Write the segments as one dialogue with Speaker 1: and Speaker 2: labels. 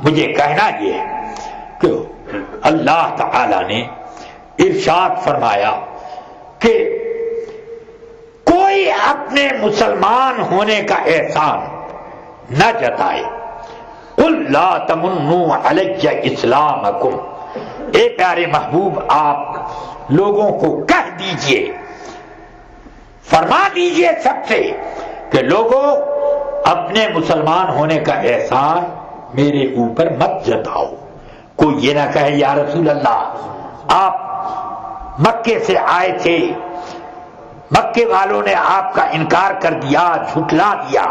Speaker 1: مجھے کہنا یہ ہے کہ اللہ تعالی نے ارشاد فرمایا کہ کوئی اپنے مسلمان ہونے کا احسان نہ جتائے. قل لا تمنوا علی اسلامکم، اے پیارے محبوب آپ لوگوں کو کہہ دیجئے، فرما دیجئے سب سے کہ لوگوں اپنے مسلمان ہونے کا احسان میرے اوپر مت جتاؤ. کوئی یہ نہ کہے یا رسول اللہ آپ مکے سے آئے تھے، مکے والوں نے آپ کا انکار کر دیا، جھٹلا دیا،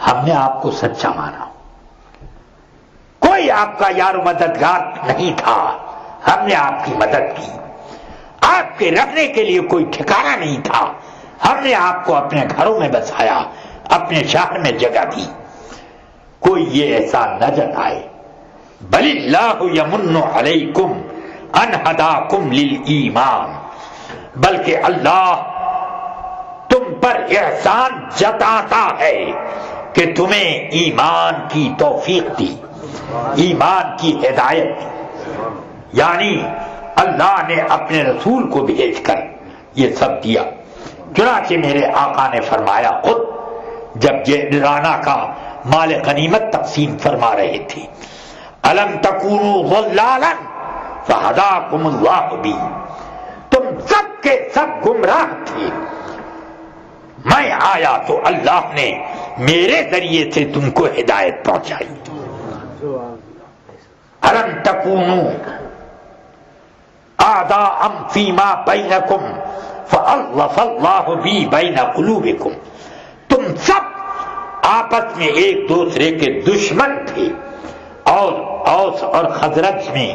Speaker 1: ہم نے آپ کو سچا مانا، کوئی آپ کا یار و مددگار نہیں تھا، ہم نے آپ کی مدد کی، آپ کے رہنے کے لیے کوئی ٹھکانہ نہیں تھا، ہم نے آپ کو اپنے گھروں میں بسایا، اپنے شہر میں جگہ دی. کوئی یہ احسان نہ جتائے. بل اللہ یمن علیکم ان ہداکم للایمان، بلکہ اللہ تم پر احسان جتاتا ہے کہ تمہیں ایمان کی توفیق دی، ایمان کی ہدایت دی. یعنی اللہ نے اپنے رسول کو بھیج کر یہ سب دیا. چنانچہ میرے آقا نے فرمایا خود جب جعرانہ کا مال غنیمت تقسیم فرما رہے تھے، الم تکونوا ضلالا فہداکم اللہ بی، تم سب کے سب گمراہ تھے، میں آیا تو اللہ نے میرے ذریعے سے تم کو ہدایت پہنچائی. الم تکونوا اعداء فیما بینکم فالف اللہ بی بین قلوبکم، تم سب آپس میں ایک دوسرے کے دشمن تھے، اور اوس اور خزرج میں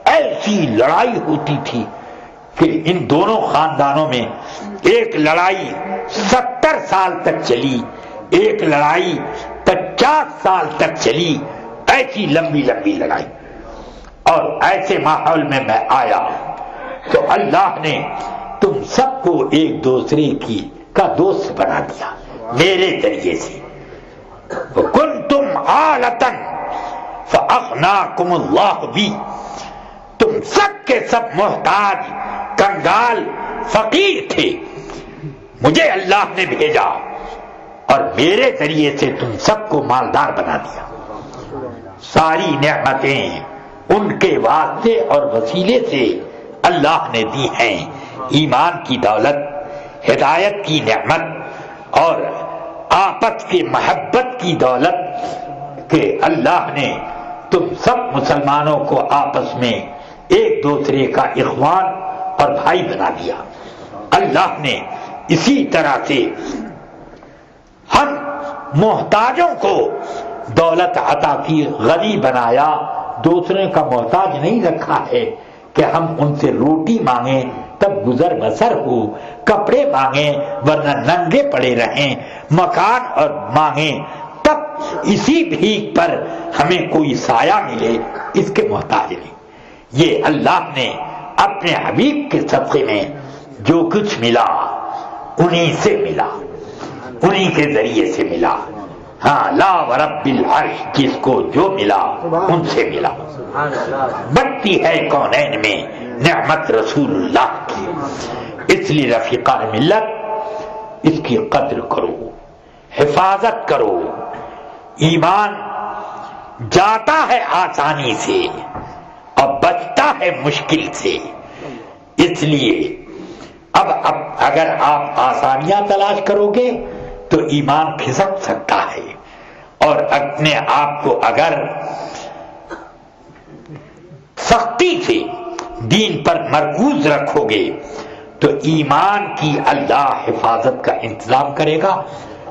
Speaker 1: ایسی لڑائی ہوتی تھی کہ ان دونوں خاندانوں میں ایک لڑائی 70 سال تک چلی، ایک لڑائی 50 سال تک چلی، ایسی لمبی لمبی لڑائی. اور ایسے ماحول میں میں آیا تو اللہ نے تم سب کو ایک دوسرے کا دوست بنا دیا میرے ذریعے سے. کنتم عالۃ فاغناکم اللہ بی، تم سب کے سب محتاج، کنگال، فقیر تھے، مجھے اللہ نے بھیجا اور میرے ذریعے سے تم سب کو مالدار بنا دیا. ساری نعمتیں ان کے واسطے اور وسیلے سے اللہ نے دی ہیں، ایمان کی دولت، ہدایت کی نعمت اور آپس کی محبت کی دولت کہ اللہ نے تم سب مسلمانوں کو آپس میں ایک دوسرے کا اخوان اور بھائی بنا دیا. اللہ نے اسی طرح سے ہم محتاجوں کو دولت عطا کی، غنی بنایا، دوسرے کا محتاج نہیں رکھا ہے کہ ہم ان سے روٹی مانگیں تب گزر بسر ہو، کپڑے مانگیں ورنہ ننگے پڑے رہیں، مکان اور مانگیں تب اسی بھیک پر ہمیں کوئی سایہ ملے، اس کے محتاج نہیں. یہ اللہ نے اپنے حبیب کے صدقے میں جو کچھ ملا انہی سے ملا، انہی کے ذریعے سے ملا. ہاں لا ورب العرش، جس کو جو ملا ان سے ملا. بڑھتی ہے کونین میں نعمت رسول اللہ کی، اس لیے رفیقان ملت اس کی قدر کرو، حفاظت کرو. ایمان جاتا ہے آسانی سے اور بچتا ہے مشکل سے. اس لیے اب اگر آپ آسانیاں تلاش کرو گے تو ایمان کھسک سکتا ہے، اور اپنے آپ کو اگر سختی سے دین پر مرکوز رکھو گے تو ایمان کی اللہ حفاظت کا انتظام کرے گا.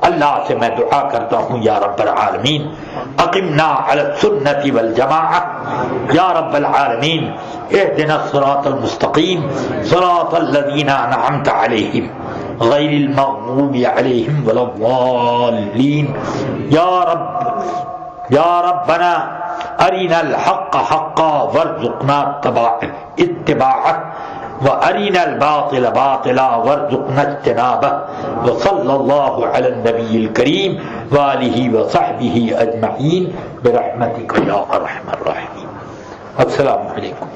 Speaker 1: اللہ سے میں دعا کرتا ہوں یا رب العالمین اقمنا علی السنۃ والجماعۃ، یا رب العالمین اهدنا الصراط المستقیم صراط الذین انعمت علیہم غیر المغضوب علیہم ولا الضالین. یا ربنا ارنا الحق حقا وارزقنا اتباعه وارنا الباطل باطلا وارزقنا اجتنابه وصلى الله على النبي الكريم وآله وصحبه اجمعین برحمتك یا ارحم الراحمین۔ السلام علیکم۔